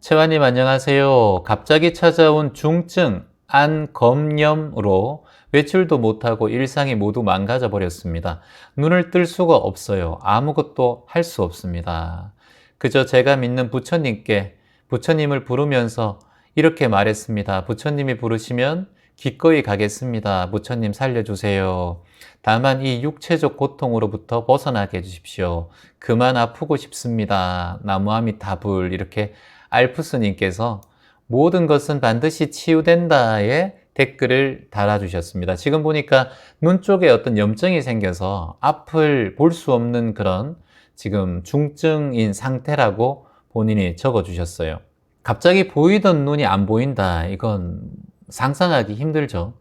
채화님 안녕하세요. 갑자기 찾아온 중증 안검염으로 외출도 못하고 일상이 모두 망가져 버렸습니다. 눈을 뜰 수가 없어요. 아무것도 할 수 없습니다. 그저 제가 믿는 부처님께 부처님을 부르면서 이렇게 말했습니다. 부처님이 부르시면 기꺼이 가겠습니다. 부처님 살려주세요. 다만 이 육체적 고통으로부터 벗어나게 해주십시오. 그만 아프고 싶습니다. 나무아미타불. 이렇게 알프스님께서 모든 것은 반드시 치유된다에 댓글을 달아주셨습니다. 지금 보니까 눈 쪽에 어떤 염증이 생겨서 앞을 볼 수 없는 그런 지금 중증인 상태라고 본인이 적어주셨어요. 갑자기 보이던 눈이 안 보인다. 이건 상상하기 힘들죠.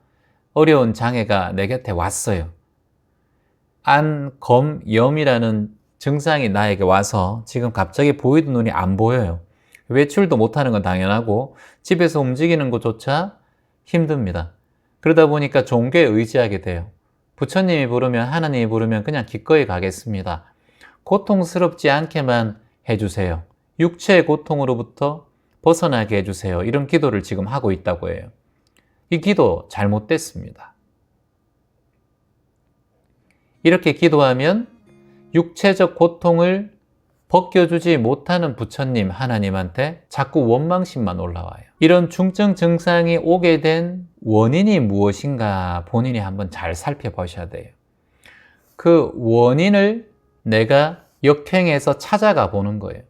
어려운 장애가 내 곁에 왔어요. 안검염이라는 증상이 나에게 와서 지금 갑자기 보이던 눈이 안 보여요. 외출도 못하는 건 당연하고 집에서 움직이는 것조차 힘듭니다. 그러다 보니까 종교에 의지하게 돼요. 부처님이 부르면, 하나님이 부르면 그냥 기꺼이 가겠습니다. 고통스럽지 않게만 해주세요. 육체의 고통으로부터 벗어나게 해주세요. 이런 기도를 지금 하고 있다고 해요. 이 기도 잘못됐습니다. 이렇게 기도하면 육체적 고통을 벗겨주지 못하는 부처님 하나님한테 자꾸 원망심만 올라와요. 이런 중증 증상이 오게 된 원인이 무엇인가 본인이 한번 잘 살펴보셔야 돼요. 그 원인을 내가 역행해서 찾아가 보는 거예요.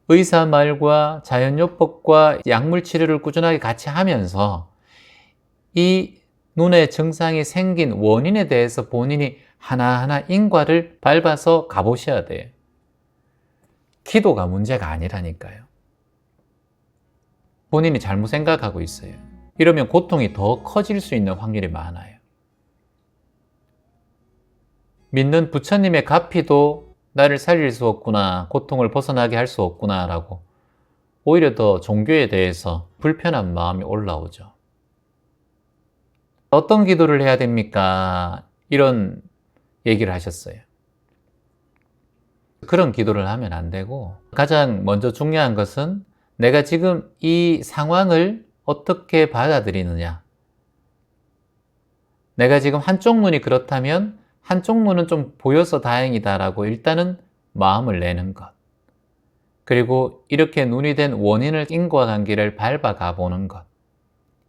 의사 말과 자연요법과 약물 치료를 꾸준하게 같이 하면서 이 눈의 증상이 생긴 원인에 대해서 본인이 하나하나 인과를 밟아서 가보셔야 돼요. 기도가 문제가 아니라니까요. 본인이 잘못 생각하고 있어요. 이러면 고통이 더 커질 수 있는 확률이 많아요. 믿는 부처님의 가피도 나를 살릴 수 없구나, 고통을 벗어나게 할 수 없구나 라고 오히려 더 종교에 대해서 불편한 마음이 올라오죠. 어떤 기도를 해야 됩니까? 이런 얘기를 하셨어요. 그런 기도를 하면 안 되고 가장 먼저 중요한 것은 내가 지금 이 상황을 어떻게 받아들이느냐. 내가 지금 한쪽 눈이 그렇다면 한쪽 눈은 좀 보여서 다행이다라고 일단은 마음을 내는 것. 그리고 이렇게 눈이 된 원인을 인과관계를 밟아가 보는 것.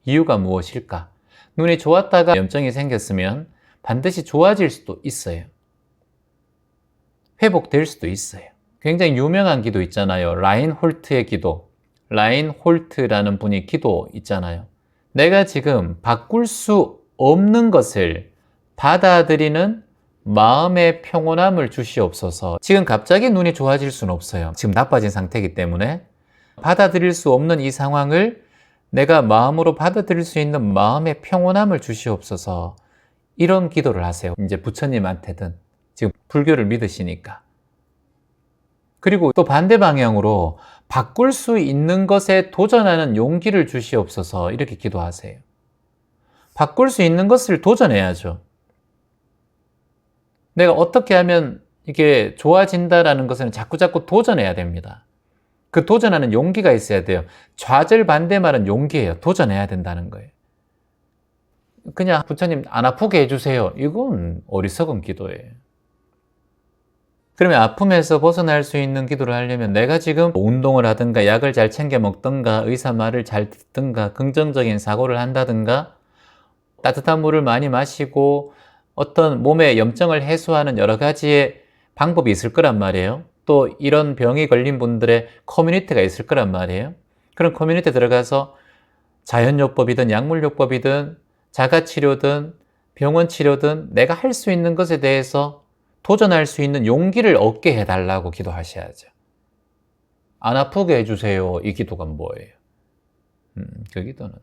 이유가 무엇일까? 눈이 좋았다가 염증이 생겼으면 반드시 좋아질 수도 있어요. 회복될 수도 있어요. 굉장히 유명한 기도 있잖아요. 라인홀트의 기도. 라인홀트라는 분이 기도 있잖아요. 내가 지금 바꿀 수 없는 것을 받아들이는 마음의 평온함을 주시옵소서. 지금 갑자기 눈이 좋아질 수는 없어요. 지금 나빠진 상태이기 때문에 받아들일 수 없는 이 상황을 내가 마음으로 받아들일 수 있는 마음의 평온함을 주시옵소서. 이런 기도를 하세요. 이제 부처님한테든 지금 불교를 믿으시니까. 그리고 또 반대 방향으로 바꿀 수 있는 것에 도전하는 용기를 주시옵소서. 이렇게 기도하세요. 바꿀 수 있는 것을 도전해야죠. 내가 어떻게 하면 이게 좋아진다라는 것은 자꾸 도전해야 됩니다. 그 도전하는 용기가 있어야 돼요. 좌절반대말은 용기예요. 도전해야 된다는 거예요. 그냥 부처님 안 아프게 해주세요. 이건 어리석은 기도예요. 그러면 아픔에서 벗어날 수 있는 기도를 하려면 내가 지금 운동을 하든가 약을 잘 챙겨 먹든가 의사 말을 잘 듣든가 긍정적인 사고를 한다든가 따뜻한 물을 많이 마시고 어떤 몸의 염증을 해소하는 여러 가지의 방법이 있을 거란 말이에요. 또 이런 병이 걸린 분들의 커뮤니티가 있을 거란 말이에요. 그런 커뮤니티에 들어가서 자연요법이든 약물요법이든 자가치료든 병원치료든 내가 할 수 있는 것에 대해서 도전할 수 있는 용기를 얻게 해달라고 기도하셔야죠. 안 아프게 해주세요. 이 기도가 뭐예요? 그 기도는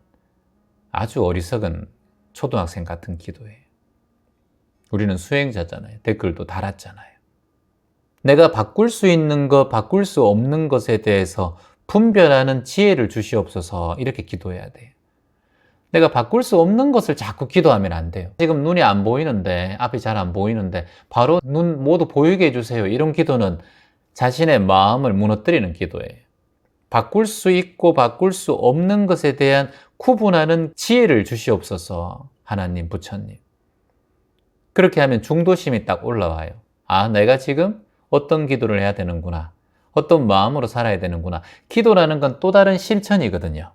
아주 어리석은 초등학생 같은 기도예요. 우리는 수행자잖아요. 댓글도 달았잖아요. 내가 바꿀 수 있는 것, 바꿀 수 없는 것에 대해서 분별하는 지혜를 주시옵소서. 이렇게 기도해야 돼요. 내가 바꿀 수 없는 것을 자꾸 기도하면 안 돼요. 지금 눈이 안 보이는데, 앞이 잘 안 보이는데 바로 눈 모두 보이게 해주세요. 이런 기도는 자신의 마음을 무너뜨리는 기도예요. 바꿀 수 있고 바꿀 수 없는 것에 대한 구분하는 지혜를 주시옵소서. 하나님, 부처님. 그렇게 하면 중도심이 딱 올라와요. 아, 내가 지금 어떤 기도를 해야 되는구나. 어떤 마음으로 살아야 되는구나. 기도라는 건 또 다른 실천이거든요.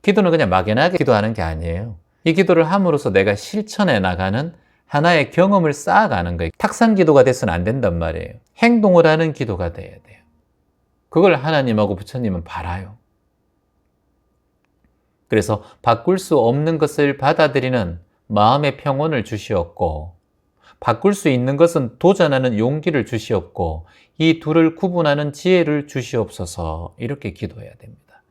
기도는 그냥 막연하게 기도하는 게 아니에요. 이 기도를 함으로써 내가 실천해 나가는 하나의 경험을 쌓아가는 거예요. 탁상 기도가 돼서는 안 된단 말이에요. 행동을 하는 기도가 돼야 돼요. 그걸 하나님하고 부처님은 바라요. 그래서 바꿀 수 없는 것을 받아들이는 마음의 평온을 주시었고, 바꿀 수 있는 것은 도전하는 용기를 주시었고, 이 둘을 구분하는 지혜를 주시옵소서. 이렇게 기도해야 됩니다.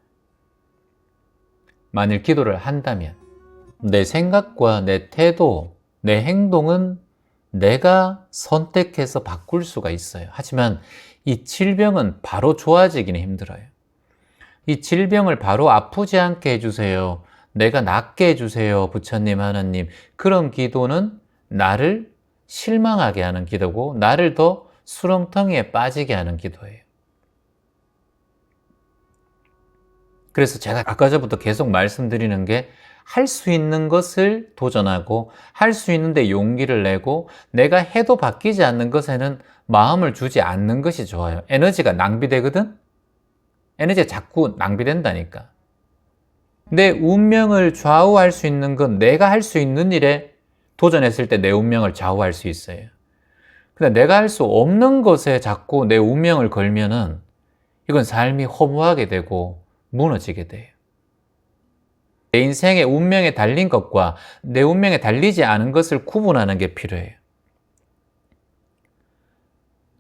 만일 기도를 한다면 내 생각과 내 태도, 내 행동은 내가 선택해서 바꿀 수가 있어요. 하지만 이 질병은 바로 좋아지기는 힘들어요. 이 질병을 바로 아프지 않게 해주세요. 내가 낫게 해주세요. 부처님, 하나님. 그런 기도는 나를 실망하게 하는 기도고 나를 더 수렁텅이에 빠지게 하는 기도예요. 그래서 제가 아까 전부터 계속 말씀드리는 게 할 수 있는 것을 도전하고 할 수 있는데 용기를 내고 내가 해도 바뀌지 않는 것에는 마음을 주지 않는 것이 좋아요. 에너지가 낭비되거든? 에너지가 자꾸 낭비된다니까. 내 운명을 좌우할 수 있는 건 내가 할 수 있는 일에 도전했을 때 내 운명을 좌우할 수 있어요. 근데 내가 할 수 없는 것에 자꾸 내 운명을 걸면은 이건 삶이 허무하게 되고 무너지게 돼요. 내 인생의 운명에 달린 것과 내 운명에 달리지 않은 것을 구분하는 게 필요해요.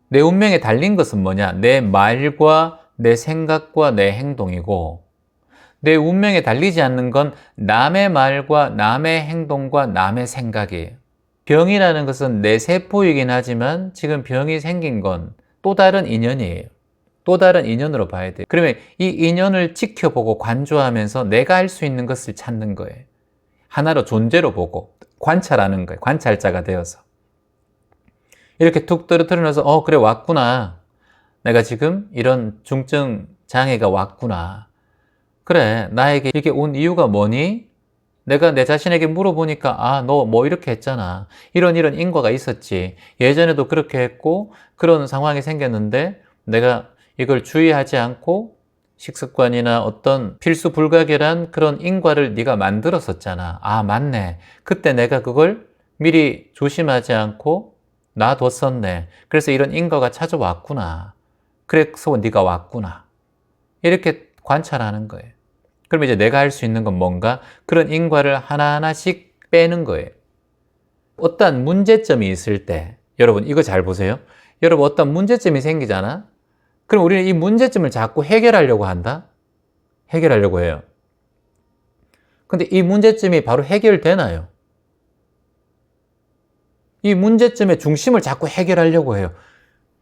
내 운명에 달린 것은 뭐냐? 내 말과 내 생각과 내 행동이고, 내 운명에 달리지 않는 건 남의 말과 남의 행동과 남의 생각이에요. 병이라는 것은 내 세포이긴 하지만 지금 병이 생긴 건 또 다른 인연이에요. 또 다른 인연으로 봐야 돼요. 그러면 이 인연을 지켜보고 관조하면서 내가 할 수 있는 것을 찾는 거예요. 하나로 존재로 보고 관찰하는 거예요. 관찰자가 되어서. 이렇게 툭 떨어뜨려서 그래 왔구나. 내가 지금 이런 중증 장애가 왔구나. 그래, 나에게 이게 온 이유가 뭐니? 내가 내 자신에게 물어보니까 너 뭐 이렇게 했잖아. 이런 인과가 있었지. 예전에도 그렇게 했고 그런 상황이 생겼는데 내가 이걸 주의하지 않고 식습관이나 어떤 필수 불가결한 그런 인과를 네가 만들었었잖아. 맞네. 그때 내가 그걸 미리 조심하지 않고 놔뒀었네. 그래서 이런 인과가 찾아왔구나. 그래서 네가 왔구나. 이렇게 관찰하는 거예요. 그럼 이제 내가 할 수 있는 건 뭔가? 그런 인과를 하나하나씩 빼는 거예요. 어떤 문제점이 있을 때, 여러분 이거 잘 보세요. 여러분 어떤 문제점이 생기잖아? 그럼 우리는 이 문제점을 자꾸 해결하려고 한다? 해결하려고 해요. 근데 이 문제점이 바로 해결되나요? 이 문제점의 중심을 자꾸 해결하려고 해요.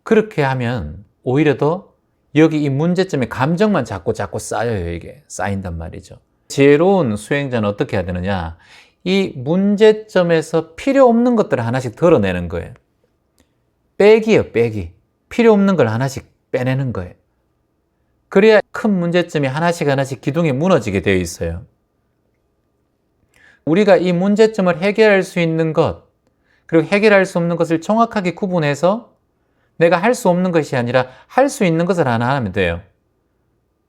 그렇게 하면 오히려 더 여기 이 문제점의 감정만 자꾸 쌓여요. 이게 쌓인단 말이죠. 지혜로운 수행자는 어떻게 해야 되느냐? 이 문제점에서 필요 없는 것들을 하나씩 덜어내는 거예요. 빼기예요, 빼기. 필요 없는 걸 하나씩 빼내는 거예요. 그래야 큰 문제점이 하나씩 기둥이 무너지게 되어 있어요. 우리가 이 문제점을 해결할 수 있는 것, 그리고 해결할 수 없는 것을 정확하게 구분해서 내가 할 수 없는 것이 아니라 할 수 있는 것을 하나 하면 돼요.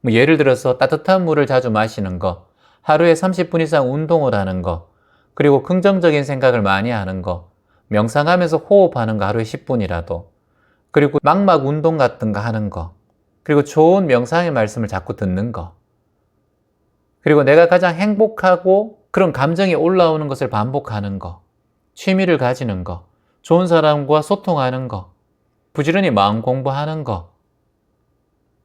예를 들어서 따뜻한 물을 자주 마시는 거, 하루에 30분 이상 운동을 하는 거, 그리고 긍정적인 생각을 많이 하는 거, 명상하면서 호흡하는 거 하루에 10분이라도, 그리고 망막 운동 같은 거 하는 거, 그리고 좋은 명상의 말씀을 자꾸 듣는 거, 그리고 내가 가장 행복하고 그런 감정이 올라오는 것을 반복하는 거, 취미를 가지는 거, 좋은 사람과 소통하는 거, 부지런히 마음 공부하는 거,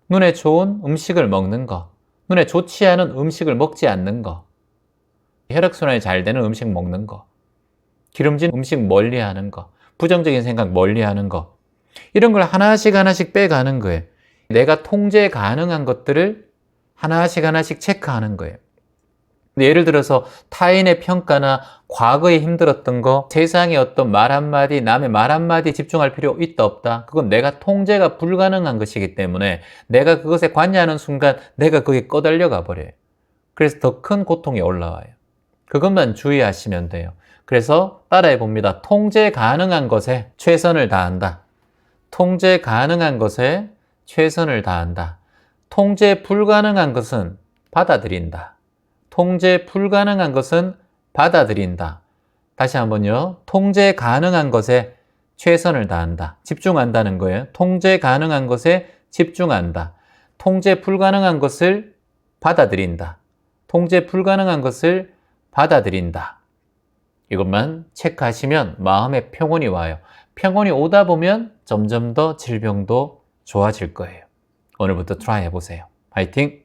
눈에 좋은 음식을 먹는 거, 눈에 좋지 않은 음식을 먹지 않는 거, 혈액순환이 잘 되는 음식 먹는 거, 기름진 음식 멀리 하는 거, 부정적인 생각 멀리 하는 거, 이런 걸 하나씩 빼가는 거예요. 내가 통제 가능한 것들을 하나씩 체크하는 거예요. 근데 예를 들어서 타인의 평가나 과거에 힘들었던 거, 세상의 어떤 말 한마디, 남의 말 한마디에 집중할 필요 있다 없다? 그건 내가 통제가 불가능한 것이기 때문에 내가 그것에 관여하는 순간 내가 거기에 꺼달려가 버려요. 그래서 더 큰 고통이 올라와요. 그것만 주의하시면 돼요. 그래서 따라해 봅니다. 통제 가능한 것에 최선을 다한다. 통제 가능한 것에 최선을 다한다. 통제 불가능한 것은 받아들인다. 통제 불가능한 것은 받아들인다. 다시 한번요. 통제 가능한 것에 최선을 다한다. 집중한다는 거예요. 통제 가능한 것에 집중한다. 통제 불가능한 것을 받아들인다. 통제 불가능한 것을 받아들인다. 이것만 체크하시면 마음의 평온이 와요. 평온이 오다 보면 점점 더 질병도 좋아질 거예요. 오늘부터 트라이 해보세요. 파이팅!